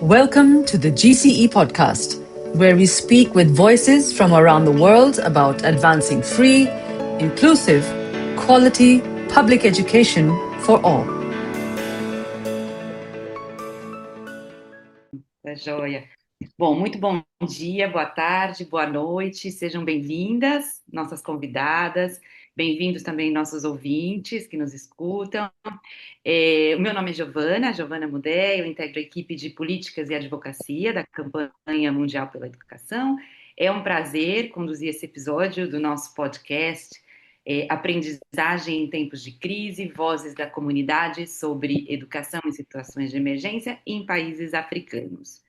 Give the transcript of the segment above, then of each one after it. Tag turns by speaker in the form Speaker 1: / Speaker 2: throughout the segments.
Speaker 1: Welcome to the GCE podcast, where we speak with voices from around the world about advancing free, inclusive, quality public education for all.
Speaker 2: Tá joia. Bom, muito bom dia, boa tarde, boa noite, sejam bem-vindas, nossas convidadas, bem-vindos também nossos ouvintes que nos escutam. O meu nome é Giovana Mudé, eu integro a equipe de Políticas e Advocacia da Campanha Mundial pela Educação. É um prazer conduzir esse episódio do nosso podcast, Aprendizagem em Tempos de Crise, Vozes da Comunidade sobre Educação em Situações de Emergência em Países Africanos.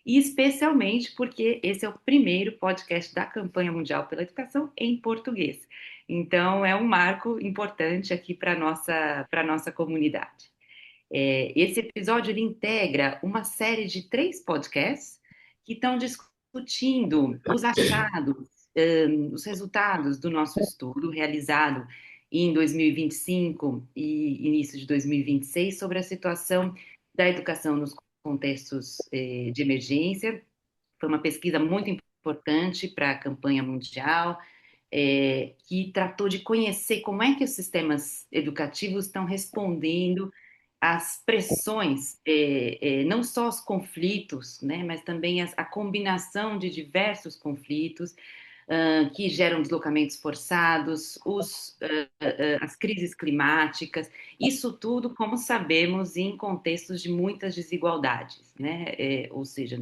Speaker 2: E especialmente porque esse é o primeiro podcast da Campanha Mundial pela Educação em português. Então, é um marco importante aqui para a nossa comunidade. Esse episódio ele integra uma série de 3 podcasts que estão discutindo os achados, os resultados do nosso estudo realizado em 2025 e início de 2026 sobre a situação da educação nos contextos de emergência. Foi uma pesquisa muito importante para a campanha mundial, que tratou de conhecer como é que os sistemas educativos estão respondendo às pressões, não só os conflitos, né, mas também a combinação de diversos conflitos que geram deslocamentos forçados, as crises climáticas, isso tudo, como sabemos, em contextos de muitas desigualdades, né? Ou seja,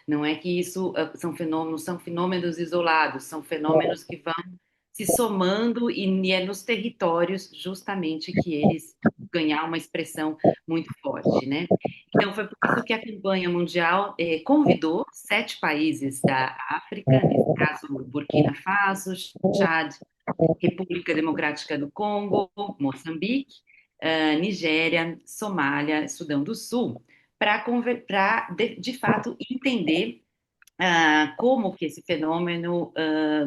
Speaker 2: não é que isso são fenômenos isolados, são fenômenos que vão se somando e é nos territórios justamente que eles ganhar uma expressão muito forte, né? Então foi por isso que a campanha mundial convidou 7 países da África, nesse caso Burkina Faso, Chad, República Democrática do Congo, Moçambique, Nigéria, Somália, Sudão do Sul, para de fato entender como que esse fenômeno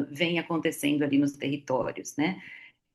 Speaker 2: vem acontecendo ali nos territórios, né?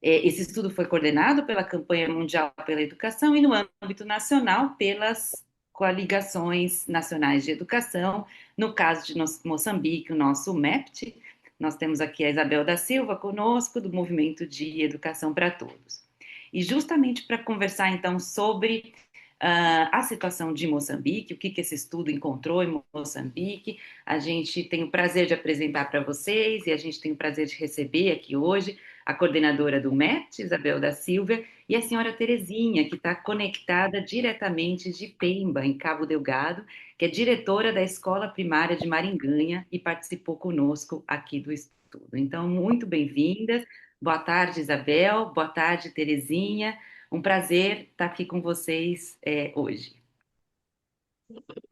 Speaker 2: Esse estudo foi coordenado pela Campanha Mundial pela Educação e no âmbito nacional pelas coligações nacionais de educação, no caso de Moçambique, o nosso MEPT. Nós temos aqui a Isabel da Silva conosco, do Movimento de Educação para Todos. E justamente para conversar, então, sobre a situação de Moçambique, o que esse estudo encontrou em Moçambique, a gente tem o prazer de apresentar para vocês e a gente tem o prazer de receber aqui hoje a coordenadora do MET, Isabel da Silva, e a senhora Terezinha, que está conectada diretamente de Pemba, em Cabo Delgado, que é diretora da Escola Primária de Maringanha e participou conosco aqui do estudo. Então, muito bem-vindas. Boa tarde, Isabel. Boa tarde, Terezinha. Um prazer estar aqui com vocês hoje.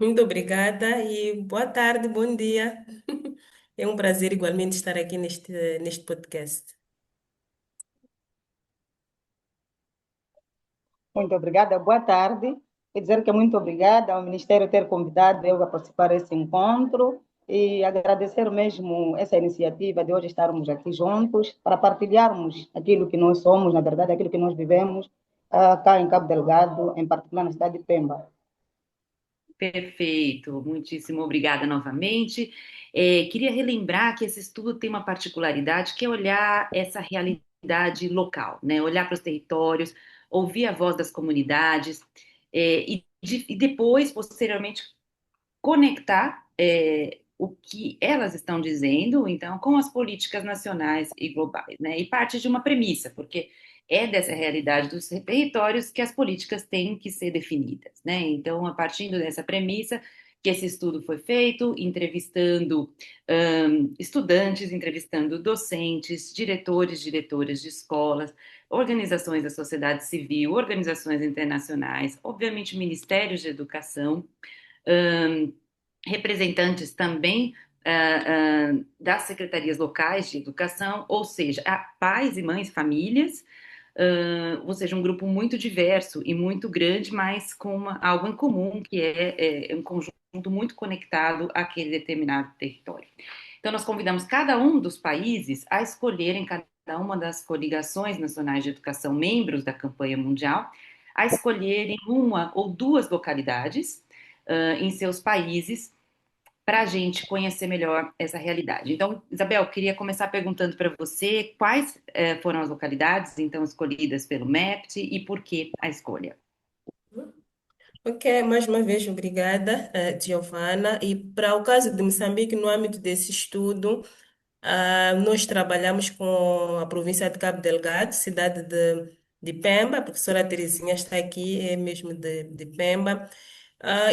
Speaker 3: Muito obrigada e boa tarde, bom dia. É um prazer igualmente estar aqui neste podcast.
Speaker 4: Muito obrigada, boa tarde. Quer dizer que muito obrigada ao Ministério ter convidado eu a participar desse encontro e agradecer mesmo essa iniciativa de hoje estarmos aqui juntos para partilharmos aquilo que nós somos, na verdade, aquilo que nós vivemos cá em Cabo Delgado, em particular na cidade de Pemba.
Speaker 2: Perfeito, muitíssimo obrigada novamente. Queria relembrar que esse estudo tem uma particularidade que é olhar essa realidade local, né? Olhar para os territórios, ouvir a voz das comunidades e depois, posteriormente, conectar o que elas estão dizendo, então, com as políticas nacionais e globais, né? E parte de uma premissa, porque é dessa realidade dos territórios que as políticas têm que ser definidas, né? Então, a partir dessa premissa que esse estudo foi feito, entrevistando estudantes, entrevistando docentes, diretores, diretoras de escolas, organizações da sociedade civil, organizações internacionais, obviamente ministérios de educação, representantes também das secretarias locais de educação, ou seja, pais e mães, famílias, ou seja, um grupo muito diverso e muito grande, mas com algo em comum, que é um conjunto muito conectado àquele determinado território. Então, nós convidamos cada um dos países a escolherem cada uma das coligações nacionais de educação, membros da campanha mundial, a escolherem uma ou duas localidades em seus países, para a gente conhecer melhor essa realidade. Então, Isabel, queria começar perguntando para você quais foram as localidades, então, escolhidas pelo MEPT e por que a escolha.
Speaker 3: Ok, mais uma vez, obrigada, Giovana. E para o caso de Moçambique, no âmbito desse estudo, nós trabalhamos com a província de Cabo Delgado, cidade de Pemba, a professora Terezinha está aqui, é mesmo de Pemba.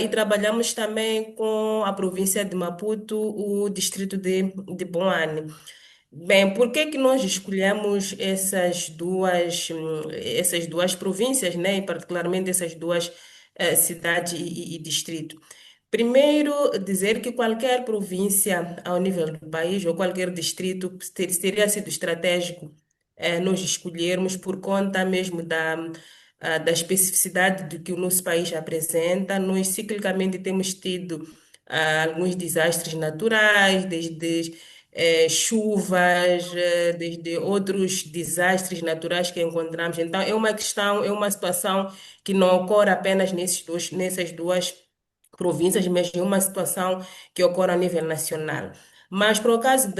Speaker 3: E trabalhamos também com a província de Maputo, o distrito de Boane. Bem, por que que nós escolhemos essas duas províncias, né, e particularmente essas duas cidades e distrito? Primeiro, dizer que qualquer província ao nível do país ou qualquer distrito teria sido estratégico nós escolhermos por conta mesmo da especificidade do que o nosso país apresenta. Nós ciclicamente temos tido alguns desastres naturais, desde chuvas, desde outros desastres naturais que encontramos. Então, é uma questão, é uma situação que não ocorre apenas nessas duas províncias, mas em uma situação que ocorre a nível nacional. Mas para o caso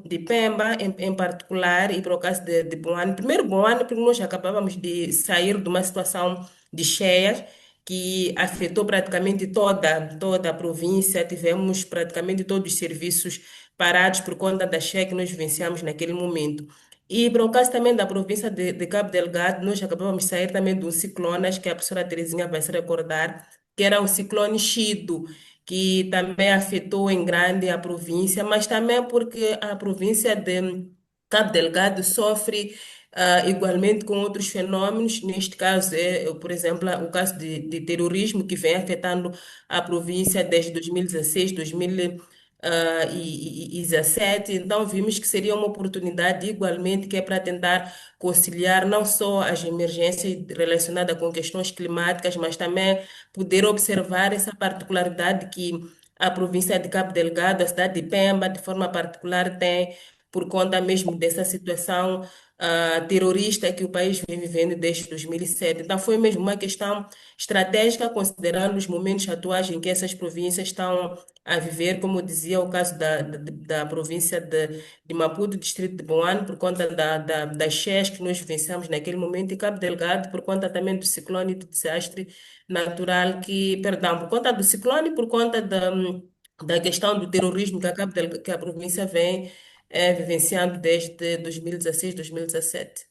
Speaker 3: de Pemba, em particular, e para o caso de Boane, primeiro Boane, porque nós acabávamos de sair de uma situação de cheias que afetou praticamente toda a província, tivemos praticamente todos os serviços parados por conta da cheia que nós vivenciamos naquele momento. E para o caso também da província de Cabo Delgado, nós acabamos de sair também de um ciclone, acho que a professora Terezinha vai se recordar, que era o ciclone Chido, que também afetou em grande a província, mas também porque a província de Cabo Delgado sofre igualmente com outros fenômenos. Neste caso, por exemplo, o caso de terrorismo que vem afetando a província desde 2016, 2017. Então, vimos que seria uma oportunidade igualmente que é para tentar conciliar não só as emergências relacionadas com questões climáticas, mas também poder observar essa particularidade que a província de Cabo Delgado, a cidade de Pemba, de forma particular, tem por conta mesmo dessa situação terrorista que o país vem vivendo desde 2007. Então, foi mesmo uma questão estratégica, considerando os momentos atuais em que essas províncias estão a viver, como dizia o caso da província de Maputo, distrito de Boane, por conta das cheias que nós vivenciamos naquele momento, e Cabo Delgado, por conta também do ciclone e do desastre natural perdão, por conta do ciclone, por conta da questão do terrorismo que que a província vem vivenciando desde 2016, 2017.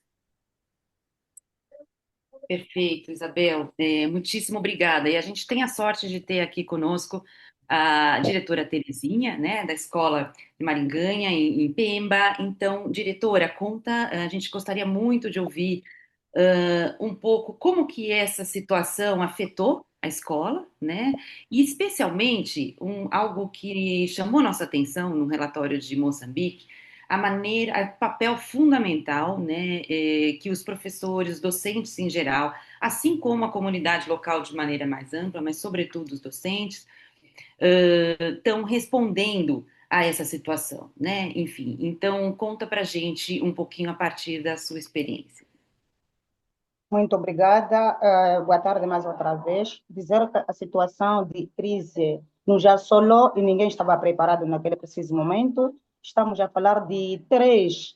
Speaker 2: Perfeito, Isabel. Muitíssimo obrigada. E a gente tem a sorte de ter aqui conosco a diretora Terezinha, né, da Escola de Maringanha, em Pemba. Então, diretora, conta, a gente gostaria muito de ouvir um pouco como que essa situação afetou a escola, né? E especialmente algo que chamou nossa atenção no relatório de Moçambique, a maneira, o papel fundamental, né, que os professores, docentes em geral, assim como a comunidade local de maneira mais ampla, mas sobretudo os docentes, estão respondendo a essa situação, né? Enfim, então conta pra gente um pouquinho a partir da sua experiência.
Speaker 4: Muito obrigada. Boa tarde mais outra vez. Dizer que a situação de crise nos assolou e ninguém estava preparado naquele preciso momento. Estamos a falar de três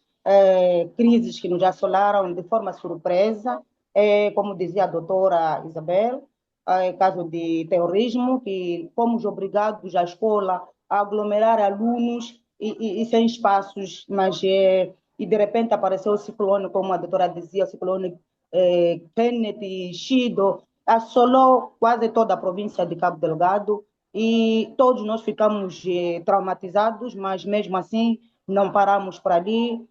Speaker 4: crises que nos assolaram de forma surpresa. Como dizia a doutora Isabel, caso de terrorismo, que fomos obrigados à escola a aglomerar alunos e sem espaços, mas e de repente apareceu o ciclone, como a doutora dizia, o ciclone Kenneth e Shido, assolou quase toda a província de Cabo Delgado e todos nós ficamos traumatizados, mas mesmo assim não paramos por ali,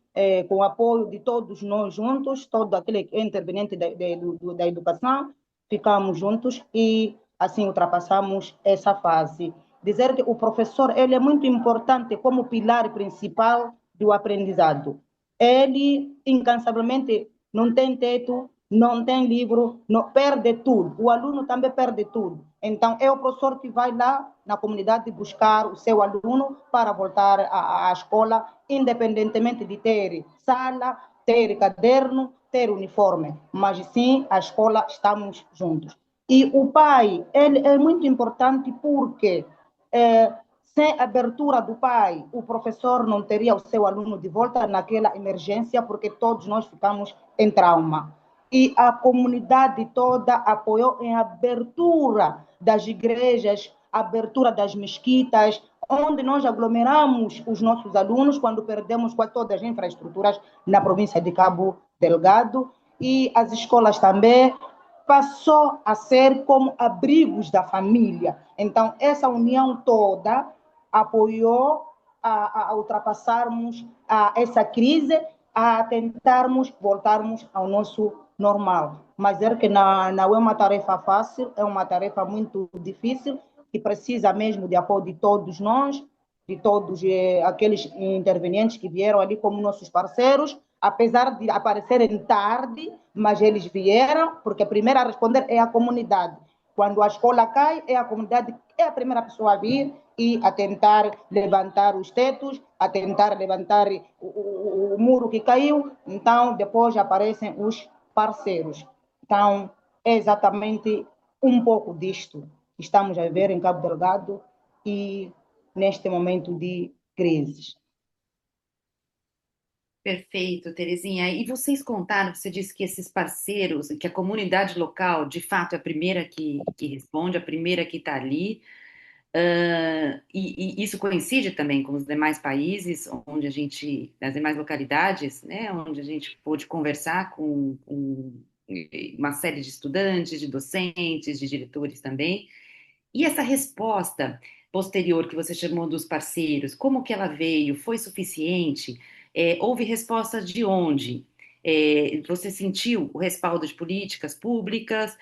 Speaker 4: com o apoio de todos nós juntos, todo aquele interveniente da educação, ficamos juntos e assim ultrapassamos essa fase. Dizer que o professor ele é muito importante como pilar principal do aprendizado. Ele, incansavelmente, não tem teto, não tem livro, não, perde tudo. O aluno também perde tudo. Então, é o professor que vai lá na comunidade buscar o seu aluno para voltar à escola, independentemente de ter sala, ter caderno, ter uniforme. Mas sim, a escola estamos juntos. E o pai, ele é muito importante porque sem abertura do pai, o professor não teria o seu aluno de volta naquela emergência, porque todos nós ficamos em trauma. E a comunidade toda apoiou em abertura das igrejas, abertura das mesquitas, onde nós aglomeramos os nossos alunos quando perdemos quase todas as infraestruturas na província de Cabo Delgado, e as escolas também passou a ser como abrigos da família. Então, essa união toda apoiou a ultrapassarmos essa crise, a tentarmos voltarmos ao nosso normal. Mas é que não é uma tarefa fácil, é uma tarefa muito difícil, que precisa mesmo de apoio de todos nós, de todos aqueles intervenientes que vieram ali como nossos parceiros, apesar de aparecerem tarde, mas eles vieram, porque a primeira a responder é a comunidade. Quando a escola cai, é a comunidade, é a primeira pessoa a vir e a tentar levantar os tetos, a tentar levantar o muro que caiu. Então, depois aparecem os parceiros. Então, é exatamente um pouco disto que estamos a ver em Cabo Delgado e neste momento de crises.
Speaker 2: Perfeito, Terezinha. E vocês contaram, você disse que esses parceiros, que a comunidade local, de fato, é a primeira que responde, a primeira que está ali. E isso coincide também com os demais países, onde a gente, nas demais localidades, né, onde a gente pôde conversar com uma série de estudantes, de docentes, de diretores também. E essa resposta posterior que você chamou dos parceiros, como que ela veio? Foi suficiente? Houve resposta de onde? Você sentiu o respaldo de políticas públicas,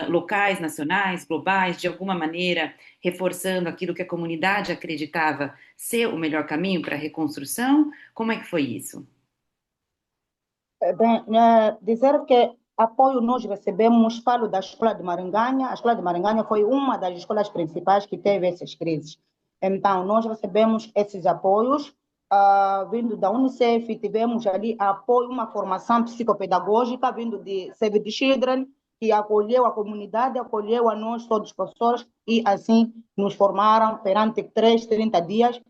Speaker 2: locais, nacionais, globais, de alguma maneira reforçando aquilo que a comunidade acreditava ser o melhor caminho para a reconstrução? Como é que foi isso?
Speaker 4: Bem, dizer que apoio nós recebemos, falo da Escola de Maringanha. A Escola de Maringanha foi uma das escolas principais que teve essas crises. Então, nós recebemos esses apoios vindo da Unicef, tivemos ali apoio, uma formação psicopedagógica vindo de Save the Children, que acolheu a comunidade, acolheu a nós, todos os professores, e assim nos formaram perante 30 dias.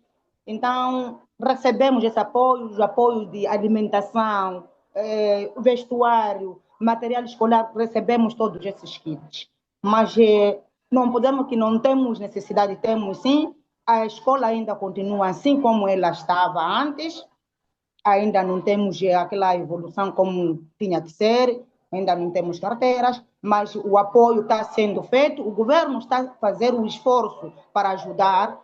Speaker 4: Então, recebemos esse apoio, os apoios de alimentação, vestuário, material escolar, recebemos todos esses kits. Mas não podemos que não temos necessidade, temos sim. A escola ainda continua assim como ela estava antes, ainda não temos aquela evolução como tinha que ser, ainda não temos carteiras, mas o apoio está sendo feito, o governo está a fazer o esforço para ajudar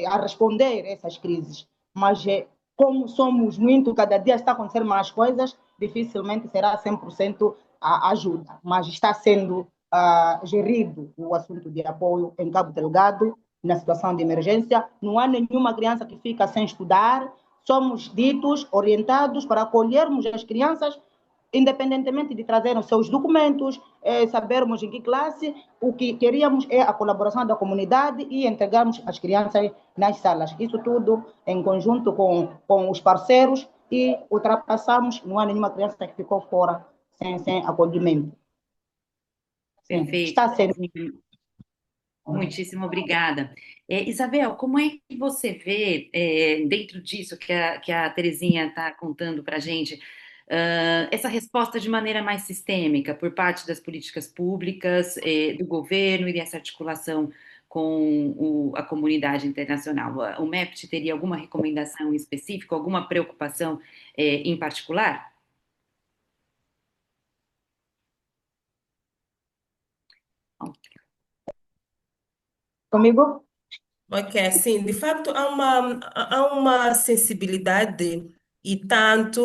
Speaker 4: a responder a essas crises. Mas como somos muito, cada dia está acontecendo mais coisas, dificilmente será 100% a ajuda, mas está sendo gerido o assunto de apoio em Cabo Delgado, na situação de emergência. Não há nenhuma criança que fica sem estudar, somos ditos, orientados para acolhermos as crianças, independentemente de trazerem os seus documentos, sabermos em que classe, o que queríamos é a colaboração da comunidade e entregarmos as crianças nas salas. Isso tudo em conjunto com os parceiros e ultrapassamos, não há nenhuma criança que ficou fora sem acolhimento. Sim,
Speaker 2: Perfeito.
Speaker 4: está sendo.
Speaker 2: Muitíssimo obrigada. Isabel, como é que você vê, dentro disso que a Terezinha está contando para a gente, essa resposta de maneira mais sistêmica por parte das políticas públicas, do governo e dessa articulação com a comunidade internacional? O MEPT teria alguma recomendação específica, alguma preocupação, em particular?
Speaker 4: Comigo?
Speaker 3: Ok, sim, de facto há uma sensibilidade e tanto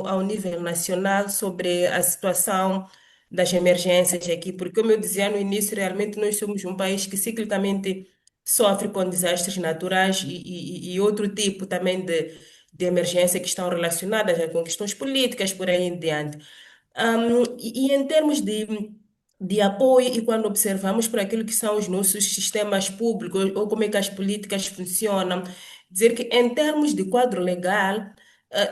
Speaker 3: ao nível nacional sobre a situação das emergências aqui, porque como eu dizia no início, realmente nós somos um país que ciclicamente sofre com desastres naturais e outro tipo também de emergência que estão relacionadas com questões políticas, por aí em diante. E em termos de apoio, e quando observamos para aquilo que são os nossos sistemas públicos, ou como é que as políticas funcionam, dizer que em termos de quadro legal,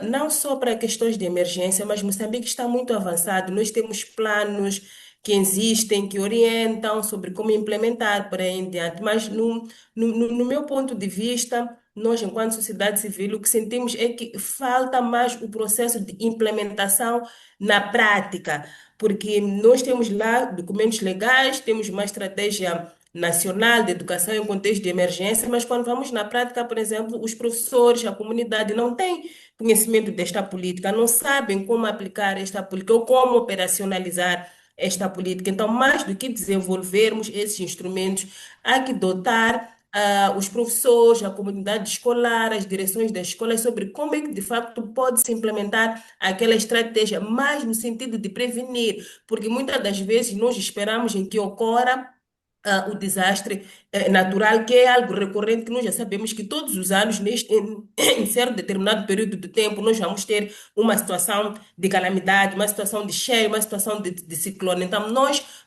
Speaker 3: não só para questões de emergência, mas Moçambique está muito avançado. Nós temos planos que existem, que orientam sobre como implementar por aí em diante. Mas, no meu ponto de vista, nós, enquanto sociedade civil, o que sentimos é que falta mais o processo de implementação na prática, porque nós temos lá documentos legais, temos uma estratégia nacional de educação em contexto de emergência, mas quando vamos na prática, por exemplo, os professores, a comunidade não tem conhecimento desta política, não sabem como aplicar esta política ou como operacionalizar esta política. Então, mais do que desenvolvermos esses instrumentos, há que dotar os professores, a comunidade escolar, as direções das escolas sobre como é que de facto pode se implementar aquela estratégia, mais no sentido de prevenir, porque muitas das vezes nós esperamos em que ocorra o desastre natural, que é algo recorrente, que nós já sabemos que todos os anos, em certo determinado período de tempo, nós vamos ter uma situação de calamidade, uma situação de cheio, uma situação de ciclone. Então,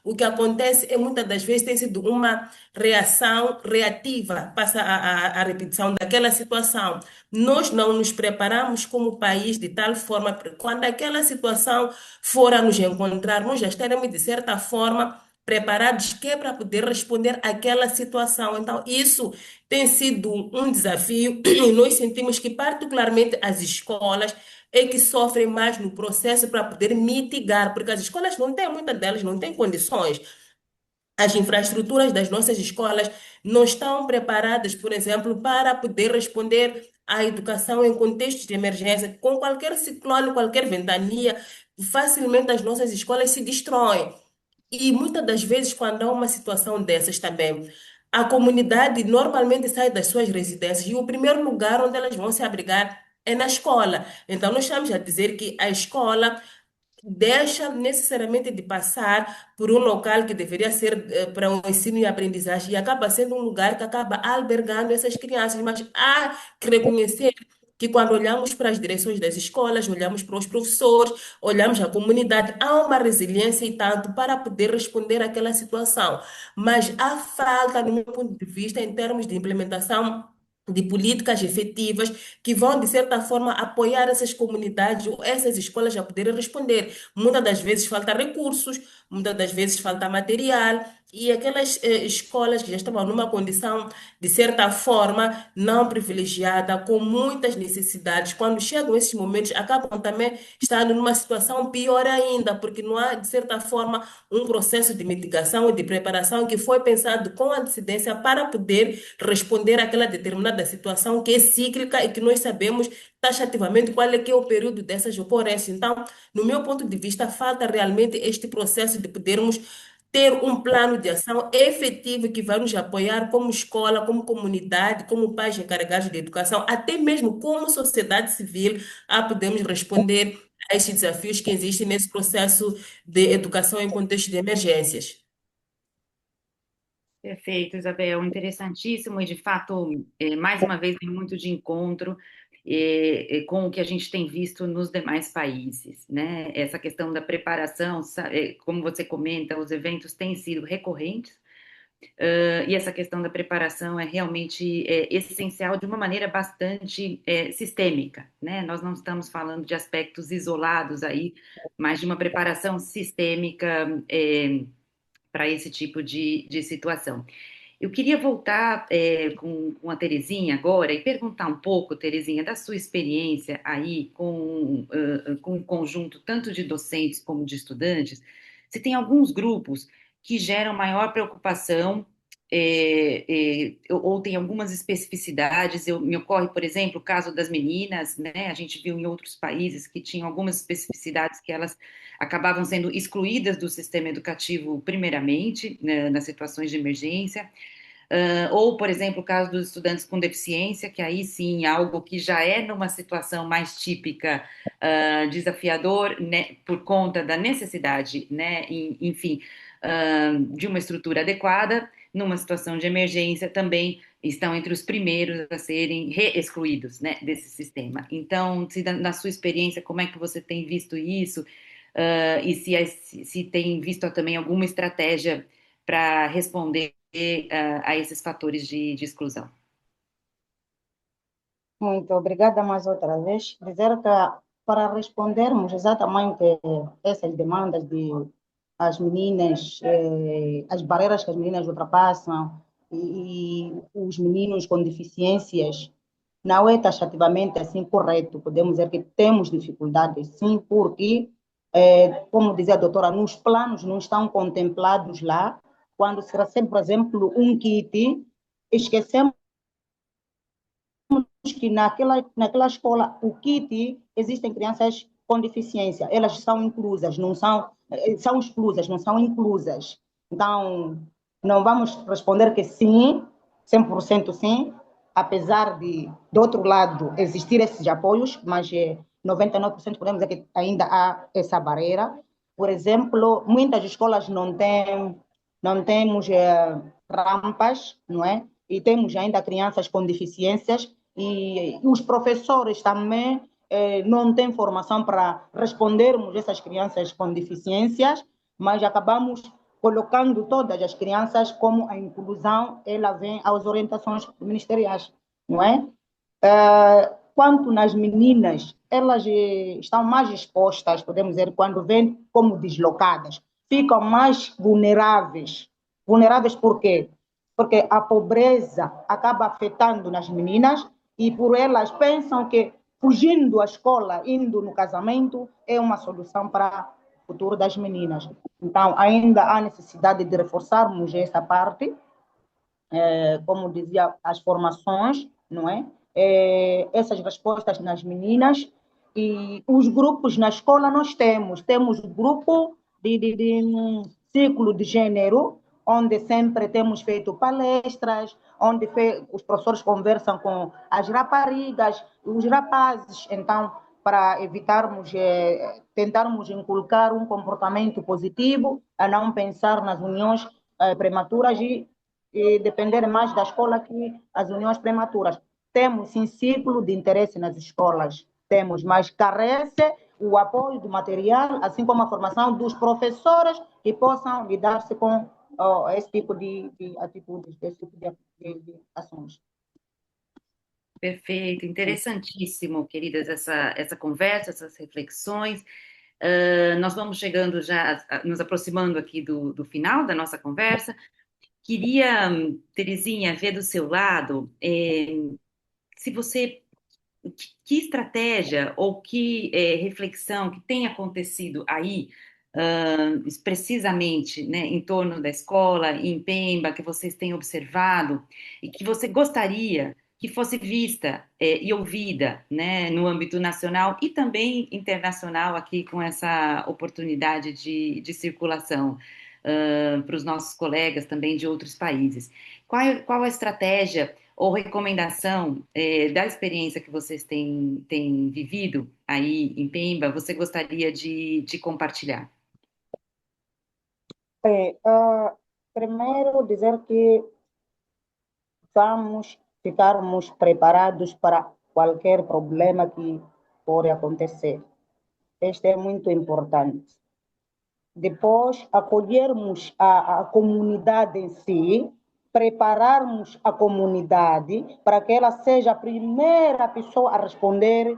Speaker 3: o que acontece é muitas das vezes tem sido uma reação reativa, passa a repetição daquela situação. Nós não nos preparamos como país de tal forma, quando aquela situação for a nos encontrar, nós já estaremos, de certa forma, preparados que é para poder responder àquela situação. Então, isso tem sido um desafio e nós sentimos que, particularmente, as escolas é que sofrem mais no processo para poder mitigar, porque as escolas não têm, muitas delas não têm condições. As infraestruturas das nossas escolas não estão preparadas, por exemplo, para poder responder à educação em contextos de emergência. Com qualquer ciclone, qualquer ventania, facilmente as nossas escolas se destroem. E muitas das vezes, quando há uma situação dessas também, a comunidade normalmente sai das suas residências e o primeiro lugar onde elas vão se abrigar é na escola. Então, nós estamos a dizer que a escola deixa necessariamente de passar por um local que deveria ser para o ensino e aprendizagem e acaba sendo um lugar que acaba albergando essas crianças. Mas há que reconhecer que quando olhamos para as direções das escolas, olhamos para os professores, olhamos a comunidade, há uma resiliência e tanto para poder responder àquela situação. Mas há falta, no meu ponto de vista, em termos de implementação de políticas efetivas que vão, de certa forma, apoiar essas comunidades ou essas escolas a poderem responder. Muitas das vezes falta recursos, muitas das vezes falta material, e aquelas escolas que já estavam numa condição, de certa forma, não privilegiada, com muitas necessidades, quando chegam esses momentos, acabam também estando numa situação pior ainda, porque não há, de certa forma, um processo de mitigação e de preparação que foi pensado com antecedência para poder responder àquela determinada situação que é cíclica e que nós sabemos taxativamente qual é que é o período dessas ocorrências. Então, no meu ponto de vista, falta realmente este processo de podermos ter um plano de ação efetivo que vai nos apoiar como escola, como comunidade, como pais encarregados de educação, até mesmo como sociedade civil, a podermos responder a estes desafios que existem nesse processo de educação em contexto de emergências.
Speaker 2: Perfeito, Isabel, interessantíssimo e de fato, mais uma vez, vem muito de encontro com o que a gente tem visto nos demais países, né? Essa questão da preparação, como você comenta, os eventos têm sido recorrentes, e essa questão da preparação é realmente essencial de uma maneira bastante sistêmica, né? Nós não estamos falando de aspectos isolados aí, mas de uma preparação sistêmica para esse tipo de situação. Eu queria voltar com a Terezinha agora e perguntar um pouco, Terezinha, da sua experiência aí com um conjunto tanto de docentes como de estudantes, se tem alguns grupos que geram maior preocupação ou tem algumas especificidades. Me ocorre, por exemplo, o caso das meninas, né? A gente viu em outros países que tinham algumas especificidades que elas acabavam sendo excluídas do sistema educativo, primeiramente, né, nas situações de emergência. Ou, por exemplo, o caso dos estudantes com deficiência, que aí sim, algo que já é numa situação mais típica, desafiador, né, por conta da necessidade, né, enfim, de uma estrutura adequada, numa situação de emergência também estão entre os primeiros a serem excluídos, né, desse sistema. Então, na sua experiência, como é que você tem visto isso? E se tem visto também alguma estratégia para responder a esses fatores de exclusão.
Speaker 4: Muito obrigada mais outra vez. Dizer que para respondermos exatamente essas demandas as meninas, as barreiras que as meninas ultrapassam e os meninos com deficiências, não é taxativamente assim correto. Podemos dizer que temos dificuldades, sim, porque, como dizia a doutora, nos planos não estão contemplados lá. Quando se recebe, por exemplo, um kit, esquecemos que naquela escola, o kit, existem crianças com deficiência, elas são inclusas, não são, são exclusas, não são inclusas. Então, não vamos responder que sim, 100% sim, apesar de outro lado, existir esses apoios, mas 99% podemos dizer que ainda há essa barreira. Por exemplo, muitas escolas não temos rampas, não é? E temos ainda crianças com deficiências e os professores também não têm formação para respondermos essas crianças com deficiências, mas acabamos colocando todas as crianças como a inclusão, ela vem às orientações ministeriais, não é? Quanto nas meninas, elas estão mais expostas, podemos dizer, quando vêm como deslocadas, ficam mais vulneráveis. Vulneráveis por quê? Porque a pobreza acaba afetando nas meninas e por elas pensam que fugindo à escola, indo no casamento, é uma solução para o futuro das meninas. Então, ainda há necessidade de reforçarmos essa parte, como dizia, as formações, não é? Essas respostas nas meninas e os grupos na escola nós temos grupo de ciclo de gênero, onde sempre temos feito palestras, onde os professores conversam com as raparigas, os rapazes, então, para evitarmos, tentarmos inculcar um comportamento positivo, a não pensar nas uniões prematuras e depender mais da escola que as uniões prematuras. Temos, sim, ciclo de interesse nas escolas, temos, mas carece o apoio do material, assim como a formação dos professores que possam lidar-se com esse tipo de atitudes, esse tipo de ações.
Speaker 2: Perfeito, interessantíssimo, queridas, essa conversa, essas reflexões. Nós vamos chegando já, nos aproximando aqui do final da nossa conversa. Queria, Terezinha, ver do seu lado, se você, que estratégia ou que reflexão que tem acontecido aí, precisamente, né, em torno da escola, em Pemba, que vocês têm observado e que você gostaria que fosse vista e ouvida, né, no âmbito nacional e também internacional aqui com essa oportunidade de circulação para os nossos colegas também de outros países. Qual a estratégia ou recomendação da experiência que vocês têm vivido aí em Pemba, você gostaria de compartilhar?
Speaker 4: Primeiro dizer que vamos ficarmos preparados para qualquer problema que pode acontecer. Este é muito importante. Depois, acolhermos a comunidade em si, prepararmos a comunidade para que ela seja a primeira pessoa a responder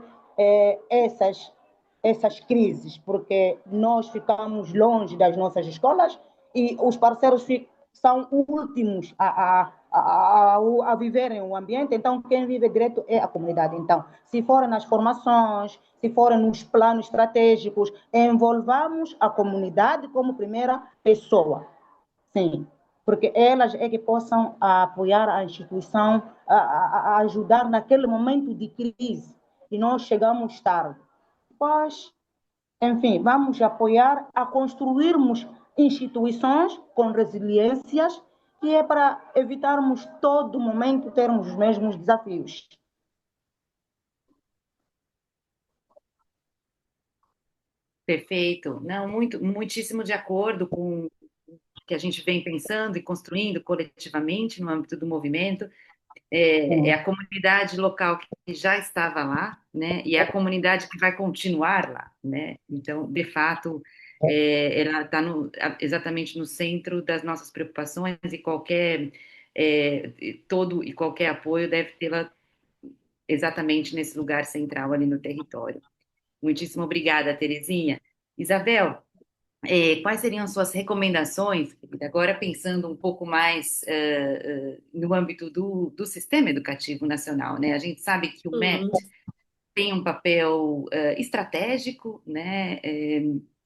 Speaker 4: essas crises, porque nós ficamos longe das nossas escolas e os parceiros são últimos a viverem o ambiente, então quem vive direto é a comunidade. Então, se forem nas formações, se forem nos planos estratégicos, envolvamos a comunidade como primeira pessoa, sim, porque elas é que possam apoiar a instituição, a ajudar naquele momento de crise, e nós chegamos tarde. Pois, enfim, vamos apoiar a construirmos instituições com resiliências, que é para evitarmos todo momento termos os mesmos desafios.
Speaker 2: Perfeito. Não, muitíssimo de acordo com o que a gente vem pensando e construindo coletivamente no âmbito do movimento. É a comunidade local que já estava lá, né? E é a comunidade que vai continuar lá, né? Então, de fato, ela está exatamente no centro das nossas preocupações e todo e qualquer apoio deve tê-la exatamente nesse lugar central ali no território. Muitíssimo obrigada, Terezinha. Isabel, quais seriam suas recomendações, querida? Agora pensando um pouco mais no âmbito do sistema educativo nacional, né? A gente sabe que o MEC
Speaker 3: Uhum,
Speaker 2: tem um papel estratégico, né,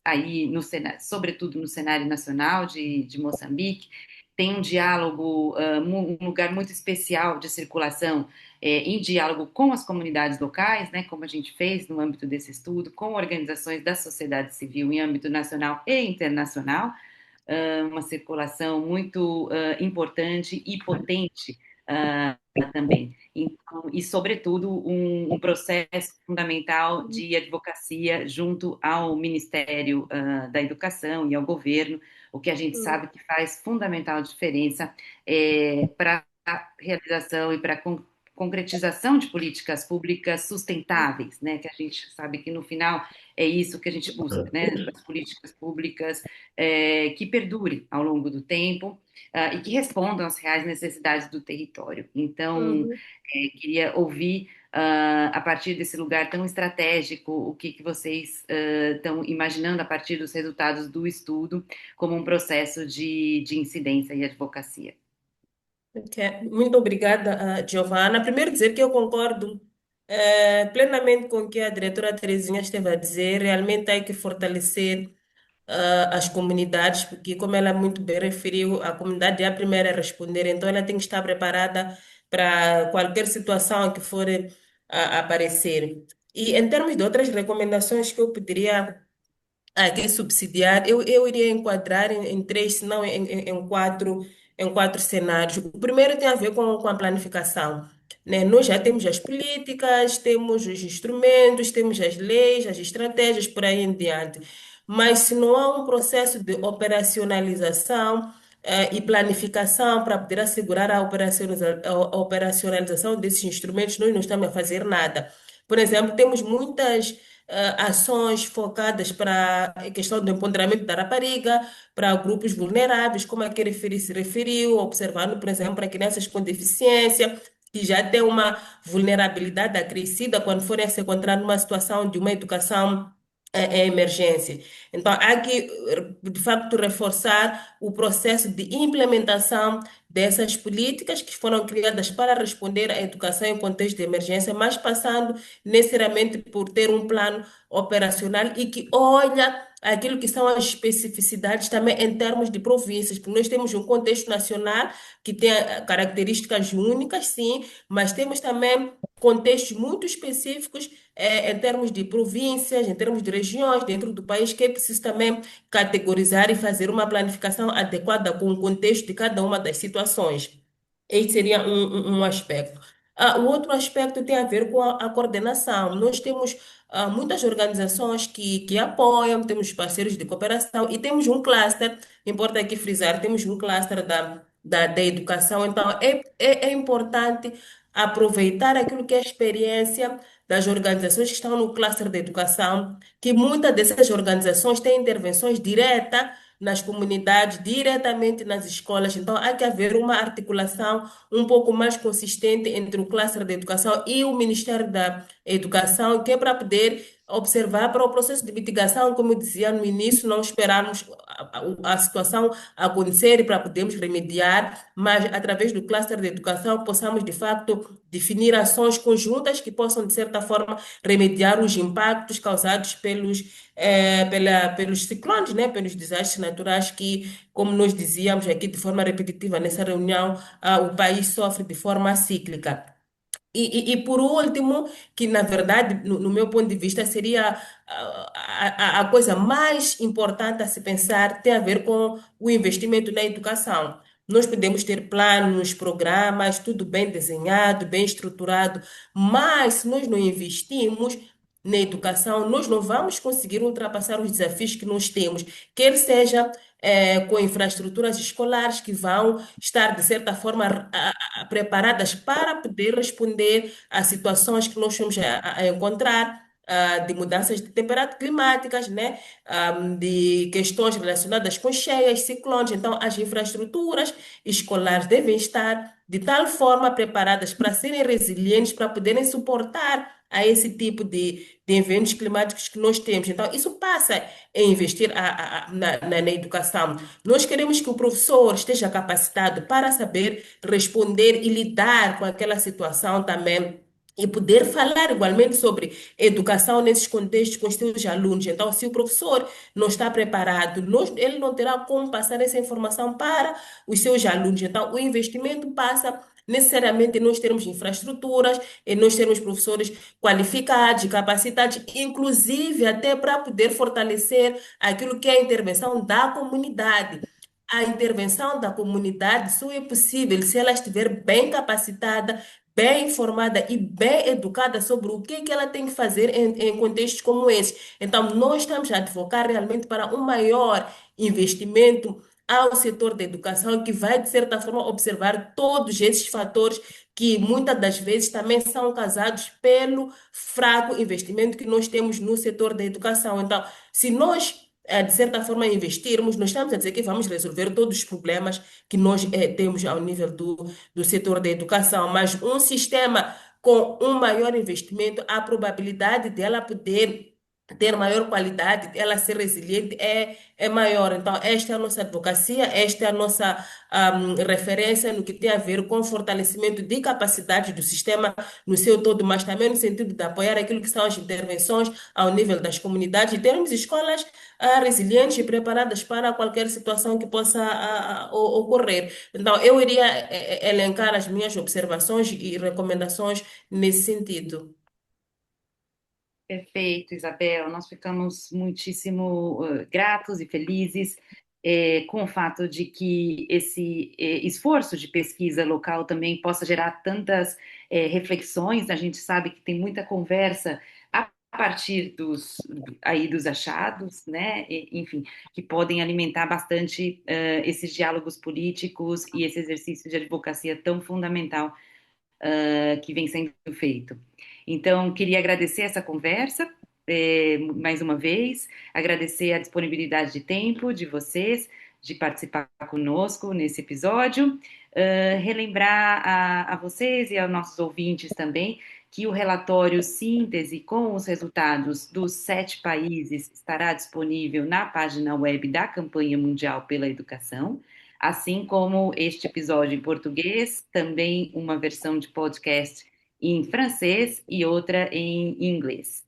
Speaker 2: aí no cenário, sobretudo no cenário nacional de Moçambique, tem um diálogo, um lugar muito especial de circulação, em diálogo com as comunidades locais, né, como a gente fez no âmbito desse estudo, com organizações da sociedade civil em âmbito nacional e internacional, uma circulação muito importante e potente também. Então, e, sobretudo, um processo fundamental de advocacia junto ao Ministério da Educação e ao governo, o que a gente
Speaker 3: uhum,
Speaker 2: sabe que faz fundamental diferença para a realização e para a concretização de políticas públicas sustentáveis, né? Que a gente sabe que no final é isso que a gente busca, né? As políticas públicas que perdurem ao longo do tempo e que respondam às reais necessidades do território. Então,
Speaker 3: uhum.
Speaker 2: queria ouvir, a partir desse lugar tão estratégico, o que vocês estão imaginando a partir dos resultados do estudo como um processo de incidência e advocacia.
Speaker 3: Ok. Muito obrigada, Giovana. Primeiro dizer que eu concordo plenamente com o que a diretora Terezinha esteve a dizer. Realmente há que fortalecer as comunidades, porque, como ela muito bem referiu, a comunidade é a primeira a responder, então ela tem que estar preparada para qualquer situação que for aparecer. E em termos de outras recomendações que eu poderia que é subsidiar, eu iria enquadrar em três, se não em quatro cenários. O primeiro tem a ver com a planificação, né? Nós já temos as políticas, temos os instrumentos, temos as leis, as estratégias, por aí em diante. Mas se não há um processo de operacionalização, e planificação para poder assegurar a operacionalização desses instrumentos, nós não estamos a fazer nada. Por exemplo, temos muitas ações focadas para a questão do empoderamento da rapariga, para grupos vulneráveis, como a que se referiu, observando, por exemplo, para crianças com deficiência, que já têm uma vulnerabilidade acrescida quando forem a se encontrar numa situação de uma educação em emergência. Então, há que, de facto, reforçar o processo de implementação dessas políticas que foram criadas para responder à educação em contexto de emergência, mas passando necessariamente por ter um plano operacional e que olha aquilo que são as especificidades também em termos de províncias, porque nós temos um contexto nacional que tem características únicas, sim, mas temos também contextos muito específicos em termos de províncias, em termos de regiões dentro do país, que é preciso também categorizar e fazer uma planificação adequada com o contexto de cada uma das situações. Esse seria um aspecto. O outro aspecto tem a ver com a coordenação. Nós temos muitas organizações que apoiam, temos parceiros de cooperação e temos um cluster, importa aqui frisar, temos um cluster da educação. Então, é importante aproveitar aquilo que é a experiência das organizações que estão no cluster da educação, que muitas dessas organizações têm intervenções diretas nas comunidades, diretamente nas escolas. Então, há que haver uma articulação um pouco mais consistente entre o cluster da educação e o Ministério da Educação, que é para poder observar para o processo de mitigação, como eu dizia no início, não esperarmos a situação acontecer para podermos remediar, mas através do cluster de educação possamos, de facto, definir ações conjuntas que possam, de certa forma, remediar os impactos causados pelos ciclones, né, pelos desastres naturais que, como nós dizíamos aqui de forma repetitiva nessa reunião, o país sofre de forma cíclica. E por último, que na verdade, no meu ponto de vista, seria a coisa mais importante a se pensar, tem a ver com o investimento na educação. Nós podemos ter planos, programas, tudo bem desenhado, bem estruturado, mas se nós não investimos na educação, nós não vamos conseguir ultrapassar os desafios que nós temos, quer seja com infraestruturas escolares que vão estar, de certa forma, preparadas para poder responder a situações que nós vamos a encontrar, de mudanças de temperaturas climáticas, né? De questões relacionadas com cheias, ciclones. Então, as infraestruturas escolares devem estar de tal forma preparadas para serem resilientes, para poderem suportar a esse tipo de eventos climáticos que nós temos. Então, isso passa em investir na educação. Nós queremos que o professor esteja capacitado para saber responder e lidar com aquela situação também. E poder falar igualmente sobre educação nesses contextos com os seus alunos. Então, se o professor não está preparado, ele não terá como passar essa informação para os seus alunos. Então, o investimento passa necessariamente em nós termos infraestruturas, em nós termos professores qualificados, capacitados, inclusive até para poder fortalecer aquilo que é a intervenção da comunidade. A intervenção da comunidade só é possível se ela estiver bem capacitada, bem informada e bem educada sobre o que é que ela tem que fazer em contextos como esse. Então, nós estamos a advocar realmente para um maior investimento ao setor da educação, que vai, de certa forma, observar todos esses fatores que muitas das vezes também são causados pelo fraco investimento que nós temos no setor da educação. Então, se nós, de certa forma, investirmos, nós estamos a dizer que vamos resolver todos os problemas que nós temos ao nível do setor da educação, mas um sistema com um maior investimento, a probabilidade dela poder ter maior qualidade, ela ser resiliente é maior. Então, esta é a nossa advocacia, esta é a nossa referência no que tem a ver com o fortalecimento de capacidade do sistema no seu todo, mas também no sentido de apoiar aquilo que são as intervenções ao nível das comunidades e termos escolas resilientes e preparadas para qualquer situação que possa ocorrer. Então, eu iria elencar as minhas observações e recomendações nesse sentido.
Speaker 2: Perfeito, Isabel. Nós ficamos muitíssimo gratos e felizes com o fato de que esse esforço de pesquisa local também possa gerar tantas reflexões. A gente sabe que tem muita conversa a partir dos achados, né? Enfim, que podem alimentar bastante esses diálogos políticos e esse exercício de advocacia tão fundamental que vem sendo feito. Então, queria agradecer essa conversa, mais uma vez, agradecer a disponibilidade de tempo de vocês, de participar conosco nesse episódio, relembrar a vocês e aos nossos ouvintes também que o relatório síntese com os resultados dos 7 países estará disponível na página web da Campanha Mundial pela Educação, assim como este episódio em português, também uma versão de podcast em francês e outra em inglês.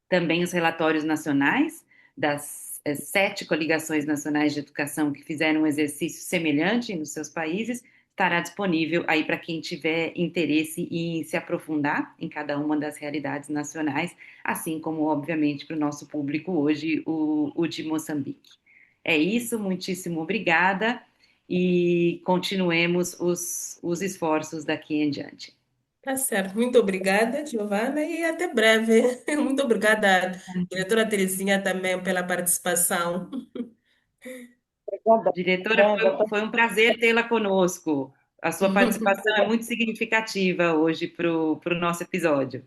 Speaker 2: Também os relatórios nacionais das 7 coligações nacionais de educação que fizeram um exercício semelhante nos seus países, estará disponível aí para quem tiver interesse em se aprofundar em cada uma das realidades nacionais, assim como, obviamente, para o nosso público hoje, o de Moçambique. É isso, muitíssimo obrigada e continuemos os esforços daqui em diante.
Speaker 3: Tá certo. Muito obrigada, Giovana, e até breve. Muito obrigada, diretora Terezinha, também pela participação.
Speaker 4: Obrigada.
Speaker 2: Diretora,
Speaker 4: Obrigada.
Speaker 2: foi um prazer tê-la conosco. A sua participação é muito significativa hoje para o nosso episódio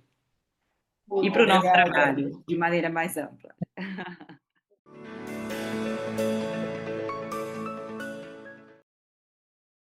Speaker 2: e para o nosso
Speaker 4: Obrigada.
Speaker 2: trabalho, de maneira mais ampla.